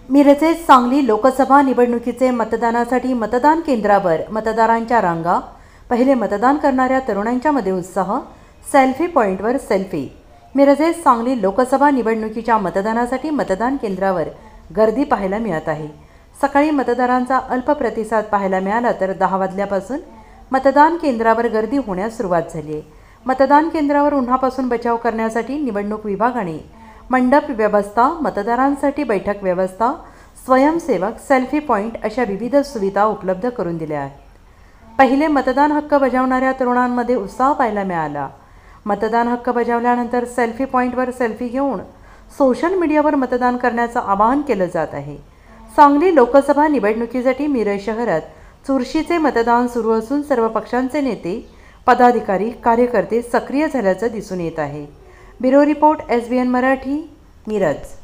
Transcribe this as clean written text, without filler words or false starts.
मिरजेत सांगली लोकसभा निवडणुकीचे मतदानासाठी मतदान केंद्रावर मतदारांच्या रांगा, पहिले मतदान करणाऱ्या तरुणांच्या मध्ये उत्साह, सेल्फी पॉइंटवर सेल्फी। मिरजेत सांगली लोकसभा निवडणुकीच्या मतदानासाठी मतदान केंद्रावर गर्दी पाहायला मिळत आहे। सकाळी मतदारांचा अल्प प्रतिसाद पाहायला मिळाला तर 10 वाजल्यापासून मतदान केंद्रावर गर्दी होण्यास सुरुवात झाली आहे। मतदान केंद्रावर उन्हापासून बचाव करण्यासाठी निवडणूक विभागाने मंडप व्यवस्था, मतदारांसाठी बैठक व्यवस्था, स्वयंसेवक, सेल्फी पॉइंट अशा विविध सुविधा उपलब्ध करून दिल्या आहेत। पहिले मतदान हक्क बजावणाऱ्या तरुणांमध्ये उत्साह पाहायला मिळाला। मतदान हक्क बजावल्यानंतर सेल्फी पॉइंटवर सेल्फी घेऊन सोशल मीडियावर मतदान करण्याचं आवाहन केलं जात आहे। सांगली लोकसभा निवडणुकीसाठी मिरज शहरात चुरशीचे मतदान सुरू असून सर्व पक्षांचे नेते, पदाधिकारी, कार्यकर्ते सक्रिय झाल्याचं दिसून येत आहे। Bureau report SBN Marathi, Miraj.